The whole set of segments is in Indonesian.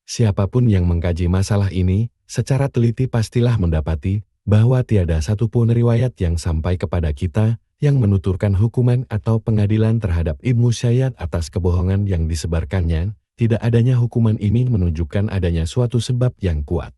Siapapun yang mengkaji masalah ini, secara teliti pastilah mendapati bahwa tiada satupun riwayat yang sampai kepada kita yang menuturkan hukuman atau pengadilan terhadap Ibnu Sayyad atas kebohongan yang disebarkannya. Tidak adanya hukuman ini menunjukkan adanya suatu sebab yang kuat,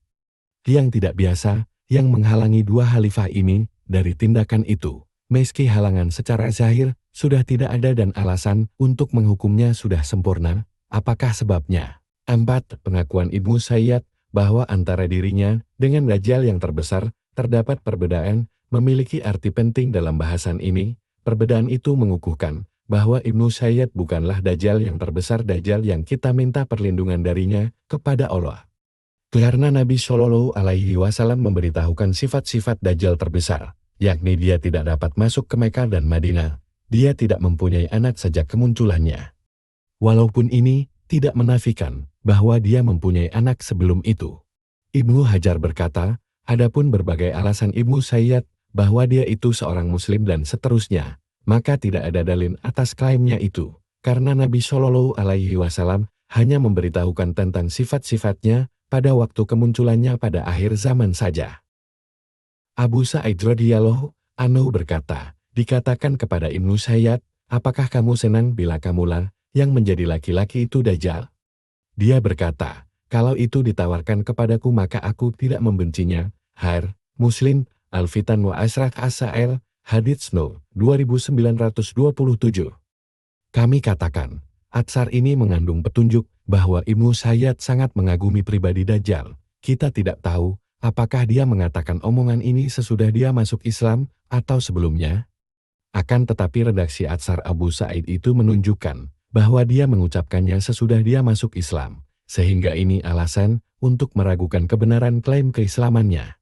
yang tidak biasa, yang menghalangi dua khalifah ini dari tindakan itu. Meski halangan secara zahir sudah tidak ada dan alasan untuk menghukumnya sudah sempurna, apakah sebabnya? 4. Pengakuan Ibnu Sayyad bahwa antara dirinya dengan Dajjal yang terbesar terdapat perbedaan memiliki arti penting dalam bahasan ini. Perbedaan itu mengukuhkan bahwa Ibnu Sayyad bukanlah Dajjal yang terbesar, Dajjal yang kita minta perlindungan darinya kepada Allah. Karena Nabi Shallallahu Alaihi Wasallam memberitahukan sifat-sifat Dajjal terbesar, yakni dia tidak dapat masuk ke Mekah dan Madinah, dia tidak mempunyai anak sejak kemunculannya. Walaupun ini tidak menafikan bahwa dia mempunyai anak sebelum itu. Ibnu Hajar berkata, adapun berbagai alasan Ibnu Sayyad bahwa dia itu seorang muslim dan seterusnya, maka tidak ada dalil atas klaimnya itu, karena Nabi Shallallahu Alaihi Wasallam hanya memberitahukan tentang sifat-sifatnya pada waktu kemunculannya pada akhir zaman saja. Abu Sa'id radhiyallahu anhu berkata, dikatakan kepada Ibnu Sayyad, apakah kamu senang bila kamulah yang menjadi laki-laki itu Dajjal? Dia berkata, kalau itu ditawarkan kepadaku maka aku tidak membencinya. Muslim, Al-Fitan wa Ashraq As-Sa'il, Hadits No. 2927. Kami katakan, atsar ini mengandung petunjuk bahwa Ibnu Sayyad sangat mengagumi pribadi Dajjal. Kita tidak tahu apakah dia mengatakan omongan ini sesudah dia masuk Islam atau sebelumnya. Akan tetapi redaksi atsar Abu Sa'id itu menunjukkan bahwa dia mengucapkannya sesudah dia masuk Islam, sehingga ini alasan untuk meragukan kebenaran klaim keislamannya.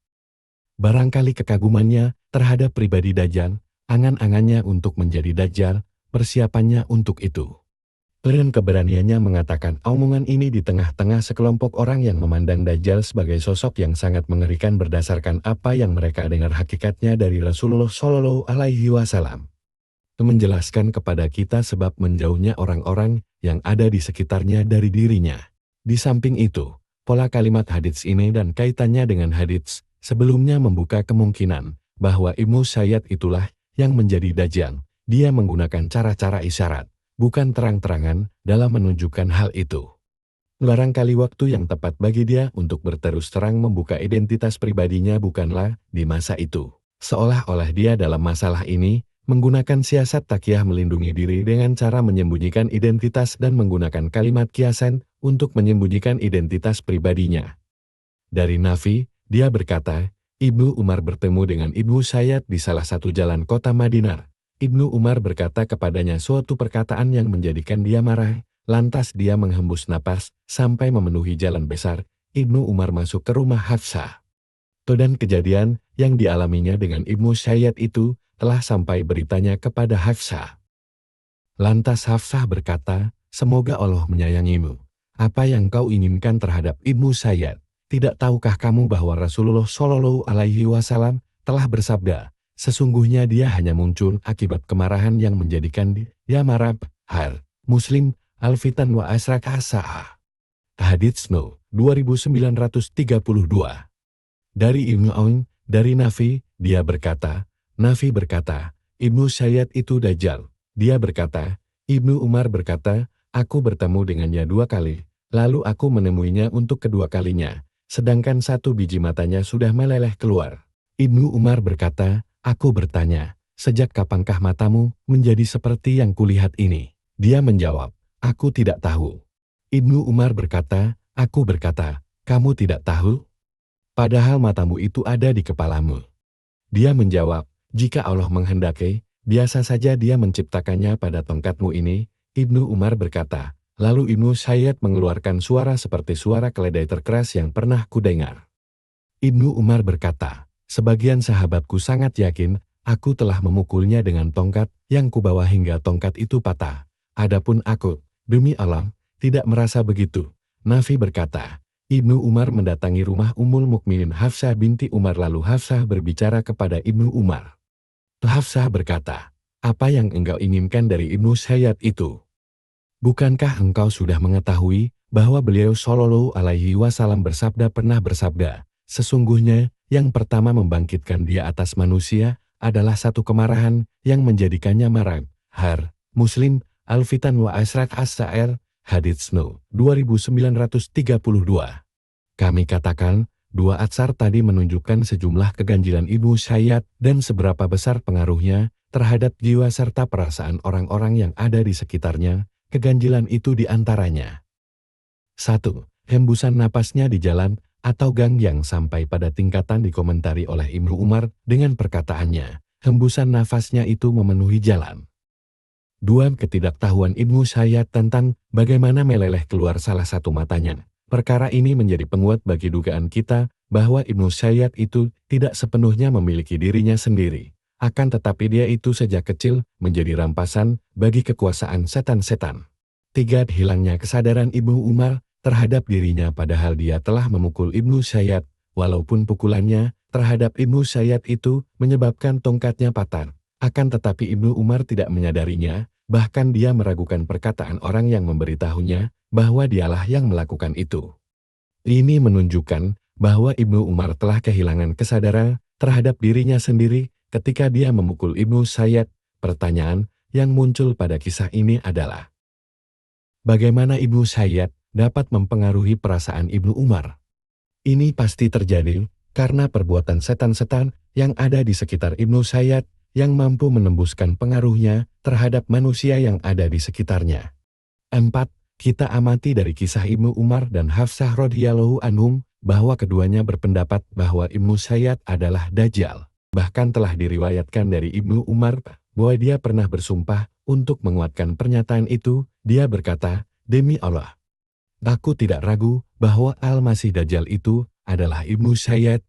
Barangkali kekagumannya terhadap pribadi Dajjal, angan-angannya untuk menjadi Dajjal, persiapannya untuk itu. Dan keberaniannya mengatakan omongan ini di tengah-tengah sekelompok orang yang memandang Dajjal sebagai sosok yang sangat mengerikan berdasarkan apa yang mereka dengar hakikatnya dari Rasulullah Shallallahu Alaihi Wasallam. Menjelaskan kepada kita sebab menjauhnya orang-orang yang ada di sekitarnya dari dirinya. Di samping itu, pola kalimat hadits ini dan kaitannya dengan hadits sebelumnya membuka kemungkinan bahwa Ibnu Sayyad itulah yang menjadi Dajjal. Dia menggunakan cara-cara isyarat, bukan terang-terangan dalam menunjukkan hal itu. Barangkali waktu yang tepat bagi dia untuk berterus terang membuka identitas pribadinya bukanlah di masa itu. Seolah-olah dia dalam masalah ini menggunakan siasat takyah melindungi diri dengan cara menyembunyikan identitas dan menggunakan kalimat kiasan untuk menyembunyikan identitas pribadinya. Dari Nafi, dia berkata, Ibnu Umar bertemu dengan Ibnu Sayyad di salah satu jalan kota Madinah. Ibnu Umar berkata kepadanya suatu perkataan yang menjadikan dia marah, lantas dia menghembus napas sampai memenuhi jalan besar. Ibnu Umar masuk ke rumah Hafsah. Dan kejadian yang dialaminya dengan Ibnu Sayyad itu telah sampai beritanya kepada Hafsah. Lantas Hafsah berkata, semoga Allah menyayangimu. Apa yang kau inginkan terhadap Ibnu Sayyad? Tidak tahukah kamu bahwa Rasulullah Shallallahu Alaihi Wasallam telah bersabda, sesungguhnya dia hanya muncul akibat kemarahan yang menjadikan dia marah. Muslim, Al-Fitan wa Ashraq As-Sa'ah. Hadits No. 2932. Dari Ibnu Aun, dari Nafi, dia berkata, Nafi berkata, Ibnu Sayyad itu Dajjal. Dia berkata, Ibnu Umar berkata, aku bertemu dengannya 2 kali, lalu aku menemuinya untuk kedua kalinya, sedangkan 1 biji matanya sudah meleleh keluar. Ibnu Umar berkata, aku bertanya, sejak kapankah matamu menjadi seperti yang kulihat ini? Dia menjawab, aku tidak tahu. Ibnu Umar berkata, aku berkata, kamu tidak tahu? Padahal matamu itu ada di kepalamu. Dia menjawab, jika Allah menghendaki, biasa saja dia menciptakannya pada tongkatmu ini. Ibnu Umar berkata, lalu Ibnu Sayyad mengeluarkan suara seperti suara keledai terkeras yang pernah kudengar. Ibnu Umar berkata, sebagian sahabatku sangat yakin, aku telah memukulnya dengan tongkat yang kubawa hingga tongkat itu patah. Adapun aku, demi Allah, tidak merasa begitu. Nafi berkata, Ibnu Umar mendatangi rumah Ummul Mukminin Hafsah binti Umar lalu Hafsah berbicara kepada Ibnu Umar. Hafsah berkata, apa yang engkau inginkan dari Ibnu Sayyad itu? Bukankah engkau sudah mengetahui bahwa beliau Shallallahu Alaihi Wasallam pernah bersabda, sesungguhnya yang pertama membangkitkan dia atas manusia adalah satu kemarahan yang menjadikannya marah. Muslim, Al-Fitan wa Asrak As-Sa'ir, Hadits No. 2932. Kami katakan, dua atsar tadi menunjukkan sejumlah keganjilan Ibnu Sayyad dan seberapa besar pengaruhnya terhadap jiwa serta perasaan orang-orang yang ada di sekitarnya. Keganjilan itu diantaranya 1. Hembusan napasnya di jalan atau gang yang sampai pada tingkatan dikomentari oleh Ibnu Umar dengan perkataannya, hembusan nafasnya itu memenuhi jalan. 2. Ketidaktahuan Ibnu Sayyad tentang bagaimana meleleh keluar salah satu matanya. Perkara ini menjadi penguat bagi dugaan kita bahwa Ibnu Sayyad itu tidak sepenuhnya memiliki dirinya sendiri. Akan tetapi dia itu sejak kecil menjadi rampasan bagi kekuasaan setan-setan. 3. Hilangnya kesadaran Ibnu Umar terhadap dirinya padahal dia telah memukul Ibnu Sayyad, walaupun pukulannya terhadap Ibnu Sayyad itu menyebabkan tongkatnya patah. Akan tetapi Ibnu Umar tidak menyadarinya, bahkan dia meragukan perkataan orang yang memberitahunya bahwa dialah yang melakukan itu. Ini menunjukkan bahwa Ibnu Umar telah kehilangan kesadaran terhadap dirinya sendiri ketika dia memukul Ibnu Sayyad. Pertanyaan yang muncul pada kisah ini adalah, bagaimana Ibnu Sayyad dapat mempengaruhi perasaan Ibnu Umar? Ini pasti terjadi karena perbuatan setan-setan yang ada di sekitar Ibnu Sayyad yang mampu menembuskan pengaruhnya terhadap manusia yang ada di sekitarnya. 4. Kita amati dari kisah Ibnu Umar dan Hafsah radhiyallahu anhum bahwa keduanya berpendapat bahwa Ibnu Sayyad adalah Dajjal. Bahkan telah diriwayatkan dari Ibnu Umar bahwa dia pernah bersumpah untuk menguatkan pernyataan itu. Dia berkata, demi Allah, aku tidak ragu bahwa Al-Masih Dajjal itu adalah Ibnu Sayyad.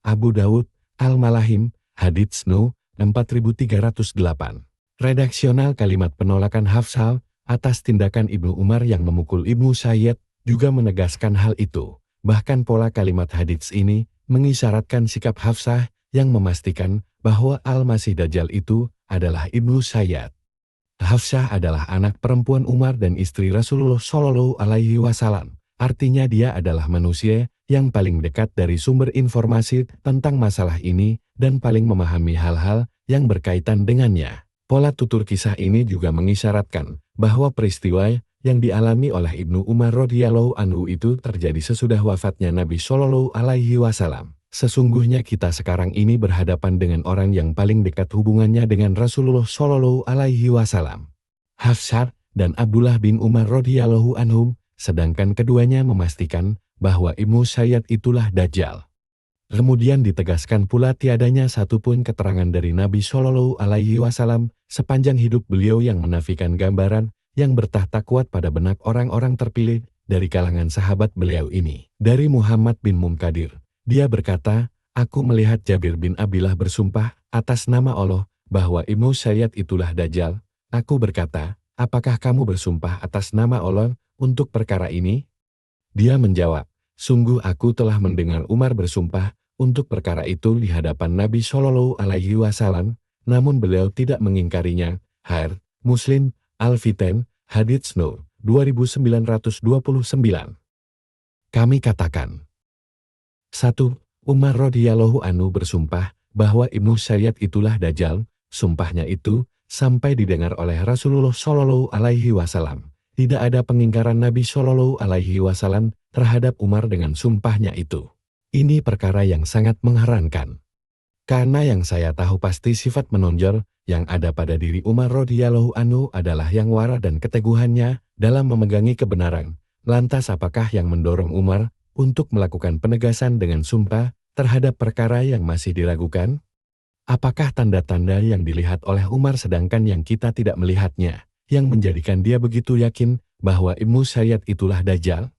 Abu Dawud, Al-Malahim, Hadits No. 4308. Redaksional kalimat penolakan Hafsah atas tindakan Ibnu Umar yang memukul Ibnu Sayyad juga menegaskan hal itu. Bahkan pola kalimat hadits ini mengisyaratkan sikap Hafsah yang memastikan bahwa Al-Masih Dajjal itu adalah Ibnu Sayyad. Hafsah adalah anak perempuan Umar dan istri Rasulullah Shallallahu Alaihi Wasallam. Artinya dia adalah manusia yang paling dekat dari sumber informasi tentang masalah ini dan paling memahami hal-hal yang berkaitan dengannya. Pola tutur kisah ini juga mengisyaratkan bahwa peristiwa yang dialami oleh Ibnu Umar radhiyallahu anhu itu terjadi sesudah wafatnya Nabi Shallallahu Alaihi Wasallam. Sesungguhnya kita sekarang ini berhadapan dengan orang yang paling dekat hubungannya dengan Rasulullah Shallallahu Alaihi Wasallam, Hafsah dan Abdullah bin Umar radhiyallahu anhum, sedangkan keduanya memastikan bahwa Ibnu Sayyad itulah Dajjal. Kemudian ditegaskan pula tiadanya satupun keterangan dari Nabi Shallallahu Alaihi Wasallam sepanjang hidup beliau yang menafikan gambaran yang bertahta kuat pada benak orang-orang terpilih dari kalangan sahabat beliau ini. Dari Muhammad bin Munkadir, dia berkata, aku melihat Jabir bin Abdillah bersumpah atas nama Allah bahwa Ibnu Sayyad itulah Dajjal. Aku berkata, apakah kamu bersumpah atas nama Allah untuk perkara ini? Dia menjawab, sungguh aku telah mendengar Umar bersumpah untuk perkara itu di hadapan Nabi Shallallahu Alaihi Wasallam, namun beliau tidak mengingkarinya. Muslim, Al-Fitan, Hadits No. 2929. Kami katakan, 1. Umar radhiyallahu anhu bersumpah bahwa Ibnu Sayyad itulah Dajjal. Sumpahnya itu sampai didengar oleh Rasulullah Shallallahu Alaihi Wasallam. Tidak ada pengingkaran Nabi Shallallahu Alaihi Wasallam terhadap Umar dengan sumpahnya itu. Ini perkara yang sangat mengherankan. Karena yang saya tahu pasti sifat menonjol yang ada pada diri Umar radhiyallahu anhu adalah yang wara dan keteguhannya dalam memegangi kebenaran. Lantas apakah yang mendorong Umar untuk melakukan penegasan dengan sumpah terhadap perkara yang masih diragukan? Apakah tanda-tanda yang dilihat oleh Umar sedangkan yang kita tidak melihatnya, yang menjadikan dia begitu yakin bahwa Ibnu Sayyad itulah Dajjal?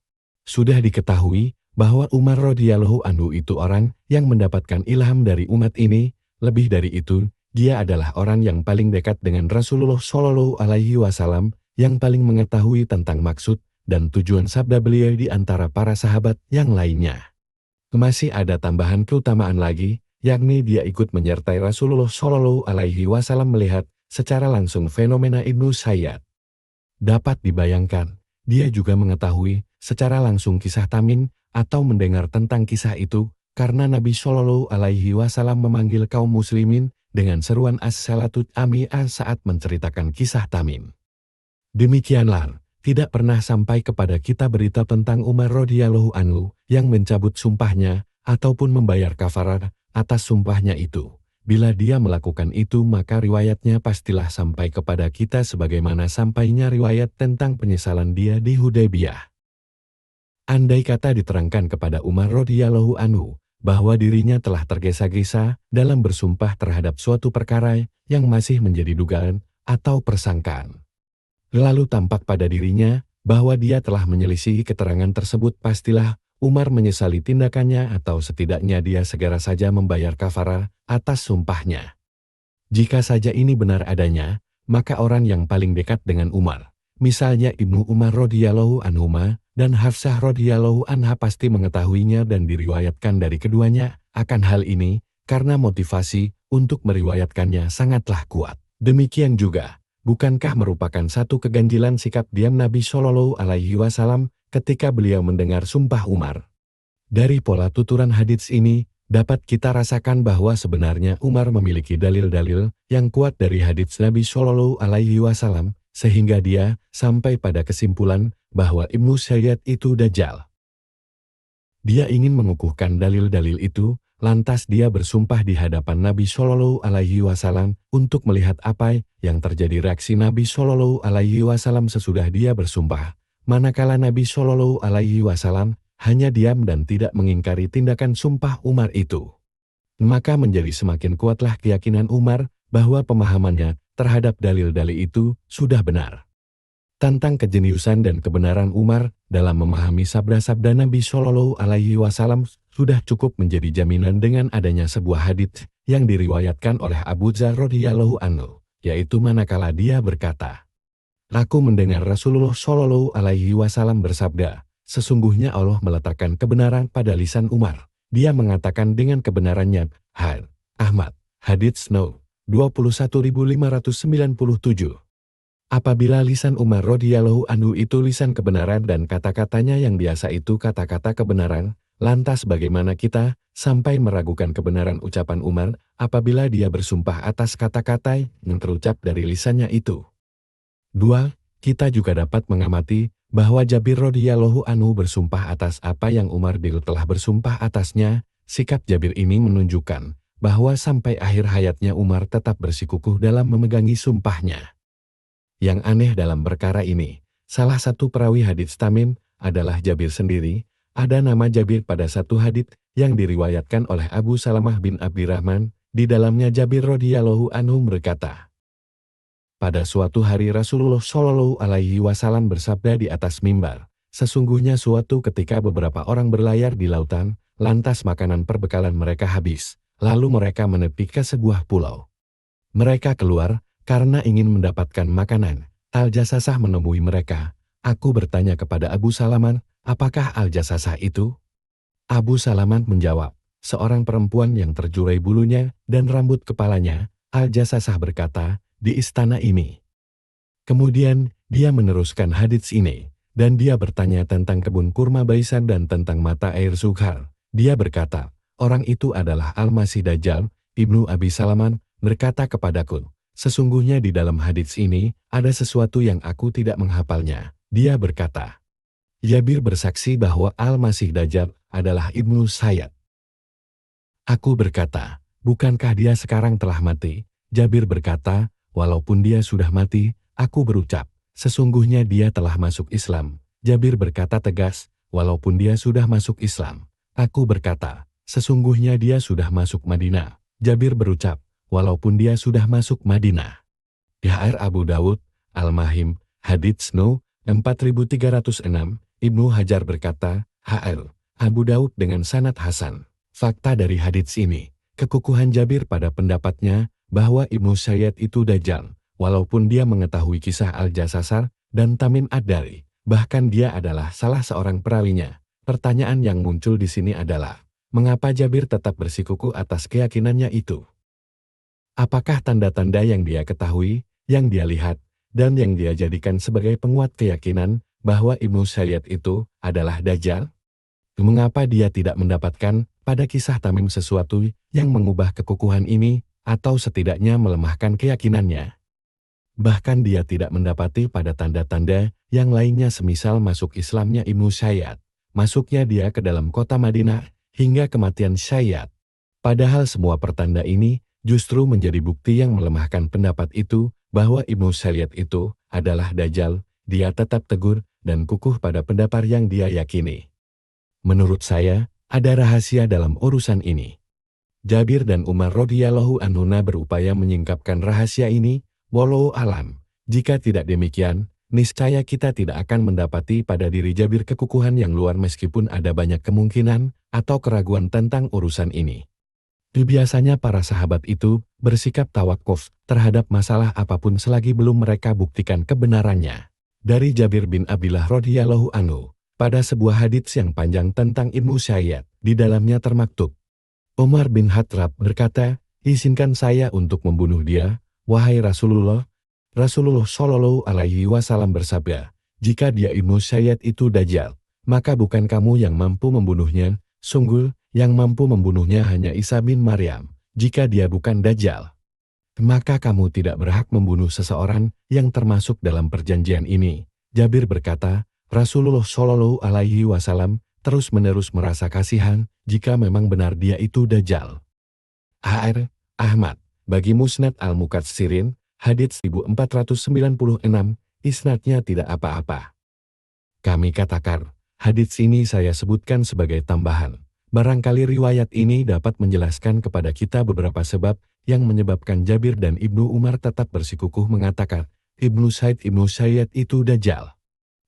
Sudah diketahui bahwa Umar radhiyallahu anhu itu orang yang mendapatkan ilham dari umat ini. Lebih dari itu, dia adalah orang yang paling dekat dengan Rasulullah Shallallahu Alaihi Wasallam, yang paling mengetahui tentang maksud dan tujuan sabda beliau di antara para sahabat yang lainnya. Masih ada tambahan keutamaan lagi, yakni dia ikut menyertai Rasulullah Shallallahu Alaihi Wasallam melihat secara langsung fenomena Ibnu Sayyad. Dapat dibayangkan, dia juga mengetahui secara langsung kisah Tamim atau mendengar tentang kisah itu karena Nabi Shallallahu Alaihi Wasallam memanggil kaum muslimin dengan seruan as-salatut ami'ah saat menceritakan kisah Tamim. Demikianlah, tidak pernah sampai kepada kita berita tentang Umar radhiyallahu anhu yang mencabut sumpahnya ataupun membayar kafarat atas sumpahnya itu. Bila dia melakukan itu maka riwayatnya pastilah sampai kepada kita sebagaimana sampainya riwayat tentang penyesalan dia di Hudaybiyah. Andai kata diterangkan kepada Umar radhiyallahu anhu bahwa dirinya telah tergesa-gesa dalam bersumpah terhadap suatu perkara yang masih menjadi dugaan atau persangkaan, lalu tampak pada dirinya bahwa dia telah menyelisihi keterangan tersebut, pastilah Umar menyesali tindakannya atau setidaknya dia segera saja membayar kafarah atas sumpahnya. Jika saja ini benar adanya, maka orang yang paling dekat dengan Umar, misalnya Ibnu Umar radhiyallahu anhuma dan Hafsah radhiyallahu anha pasti mengetahuinya dan diriwayatkan dari keduanya akan hal ini karena motivasi untuk meriwayatkannya sangatlah kuat. Demikian juga, bukankah merupakan satu keganjilan sikap diam Nabi Shallallahu Alaihi Wasallam ketika beliau mendengar sumpah Umar? Dari pola tuturan hadits ini, dapat kita rasakan bahwa sebenarnya Umar memiliki dalil-dalil yang kuat dari hadits Nabi Shallallahu Alaihi Wasallam, sehingga dia sampai pada kesimpulan bahwa Ibnu Sayyad itu Dajjal. Dia ingin mengukuhkan dalil-dalil itu, lantas dia bersumpah di hadapan Nabi Shallallahu Alaihi Wasallam untuk melihat apa yang terjadi reaksi Nabi Shallallahu Alaihi Wasallam sesudah dia bersumpah. Manakala Nabi Shallallahu Alaihi Wasallam hanya diam dan tidak mengingkari tindakan sumpah Umar itu, maka menjadi semakin kuatlah keyakinan Umar bahwa pemahamannya terhadap dalil-dalil itu sudah benar. Tentang kejeniusan dan kebenaran Umar dalam memahami sabda-sabda Nabi Shallallahu Alaihi Wasallam sudah cukup menjadi jaminan dengan adanya sebuah hadits yang diriwayatkan oleh Abu Dzar radhiyallahu anhu, yaitu manakala dia berkata, "Aku mendengar Rasulullah Shallallahu Alaihi Wasallam bersabda, sesungguhnya Allah meletakkan kebenaran pada lisan Umar. Dia mengatakan dengan kebenarannya, Had, Ahmad, hadits No. 21597. Apabila lisan Umar radhiyallahu anhu itu lisan kebenaran dan kata-katanya yang biasa itu kata-kata kebenaran, lantas bagaimana kita sampai meragukan kebenaran ucapan Umar apabila dia bersumpah atas kata-kata yang terucap dari lisannya itu?" 2. Kita juga dapat mengamati bahwa Jabir radhiyallahu anhu bersumpah atas apa yang Umar telah bersumpah atasnya. Sikap Jabir ini menunjukkan bahwa sampai akhir hayatnya Umar tetap bersikukuh dalam memegangi sumpahnya. Yang aneh dalam perkara ini, salah satu perawi hadits Tamim adalah Jabir sendiri. Ada nama Jabir pada satu hadits yang diriwayatkan oleh Abu Salamah bin Abdirrahman. Di dalamnya Jabir radhiyallahu anhu berkata, "Pada suatu hari Rasulullah Shallallahu Alaihi Wasallam bersabda di atas mimbar, sesungguhnya suatu ketika beberapa orang berlayar di lautan, lantas makanan perbekalan mereka habis, lalu mereka menepi ke sebuah pulau. Mereka keluar karena ingin mendapatkan makanan. Al-Jasasah menemui mereka. Aku bertanya kepada Abu Salaman, apakah Al-Jasasah itu? Abu Salaman menjawab, seorang perempuan yang terjurai bulunya dan rambut kepalanya. Al-Jasasah berkata, di istana ini. Kemudian dia meneruskan hadits ini, dan dia bertanya tentang kebun kurma Baisan dan tentang mata air Sughar. Dia berkata, orang itu adalah Al-Masih Dajjal. Ibnu Abi Salaman berkata kepadaku, sesungguhnya di dalam hadits ini ada sesuatu yang aku tidak menghafalnya. Dia berkata, Jabir bersaksi bahwa Al-Masih Dajjal adalah Ibnu Sayyad. Aku berkata, bukankah dia sekarang telah mati? Jabir berkata, walaupun dia sudah mati, aku berucap, sesungguhnya dia telah masuk Islam. Jabir berkata tegas, walaupun dia sudah masuk Islam. Aku berkata, sesungguhnya dia sudah masuk Madinah. Jabir berucap, walaupun dia sudah masuk Madinah. Yair Abu Dawud, Al-Mahim, hadits No. 4306, Ibnu Hajar berkata, Hr. Abu Dawud dengan sanad hasan. Fakta dari hadits ini, kekukuhan Jabir pada pendapatnya bahwa Ibnu Sayyad itu Dajjal, walaupun dia mengetahui kisah Al-Jasasar dan Tamim Ad-Dari, bahkan dia adalah salah seorang perawinya. Pertanyaan yang muncul di sini adalah, mengapa Jabir tetap bersikukuh atas keyakinannya itu? Apakah tanda-tanda yang dia ketahui, yang dia lihat, dan yang dia jadikan sebagai penguat keyakinan bahwa Ibnu Sayyad itu adalah Dajjal? Mengapa dia tidak mendapatkan pada kisah Tamim sesuatu yang mengubah kekukuhan ini, atau setidaknya melemahkan keyakinannya? Bahkan dia tidak mendapati pada tanda-tanda yang lainnya semisal masuk Islamnya Ibnu Sayyad, masuknya dia ke dalam kota Madinah, hingga kematian Sayyad. Padahal semua pertanda ini justru menjadi bukti yang melemahkan pendapat itu, bahwa Ibnu Sayyad itu adalah Dajjal. Dia tetap tegur dan kukuh pada pendapat yang dia yakini. Menurut saya, ada rahasia dalam urusan ini. Jabir dan Umar radhiyallahu anhuma berupaya menyingkapkan rahasia ini, walau alam. Jika tidak demikian, niscaya kita tidak akan mendapati pada diri Jabir kekukuhan yang luar meskipun ada banyak kemungkinan atau keraguan tentang urusan ini. Biasanya para sahabat itu bersikap tawakuf terhadap masalah apapun selagi belum mereka buktikan kebenarannya. Dari Jabir bin Abdillah radhiyallahu anhu, pada sebuah hadits yang panjang tentang Ibnu Sayyad, di dalamnya termaktub, Umar bin Khattab berkata, izinkan saya untuk membunuh dia, wahai Rasulullah. Rasulullah Shallallahu Alaihi Wasallam bersabda, jika dia Ibnu Sayyad itu Dajjal, maka bukan kamu yang mampu membunuhnya, sungguh yang mampu membunuhnya hanya Isa bin Maryam. Jika dia bukan Dajjal, maka kamu tidak berhak membunuh seseorang yang termasuk dalam perjanjian ini. Jabir berkata, Rasulullah Shallallahu Alaihi Wasallam terus-menerus merasa kasihan jika memang benar dia itu Dajjal. H.R. Ahmad, bagi Musnad Al-Mukatsirin, hadits 1496, isnadnya tidak apa-apa. Kami katakan, hadits ini saya sebutkan sebagai tambahan. Barangkali riwayat ini dapat menjelaskan kepada kita beberapa sebab yang menyebabkan Jabir dan Ibnu Umar tetap bersikukuh mengatakan, Ibnu Sayyad itu Dajjal.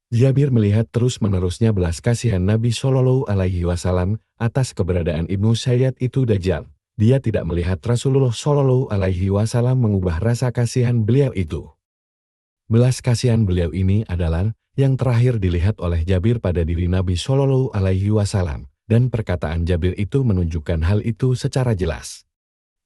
Jabir melihat terus-menerusnya belas kasihan Nabi Shallallahu Alaihi Wasallam atas keberadaan Ibnu Sayyad itu Dajjal. Dia tidak melihat Rasulullah Shallallahu Alaihi Wasallam mengubah rasa kasihan beliau itu. Belas kasihan beliau ini adalah yang terakhir dilihat oleh Jabir pada diri Nabi Shallallahu Alaihi Wasallam, dan perkataan Jabir itu menunjukkan hal itu secara jelas.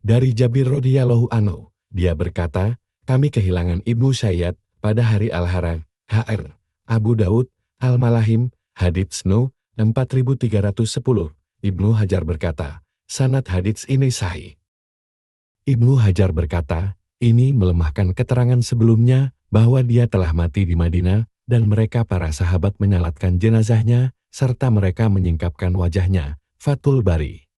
Dari Jabir radhiyallahu anhu, dia berkata, kami kehilangan Ibnu Sayyad pada hari Al-Haraj. H.R. Abu Daud, Al-Malahim, hadits No. 4310. Ibnu Hajar berkata, sanad hadits ini sahih. Ibnu Hajar berkata, ini melemahkan keterangan sebelumnya bahwa dia telah mati di Madinah dan mereka para sahabat menyalatkan jenazahnya serta mereka menyingkapkan wajahnya. Fathul Bari.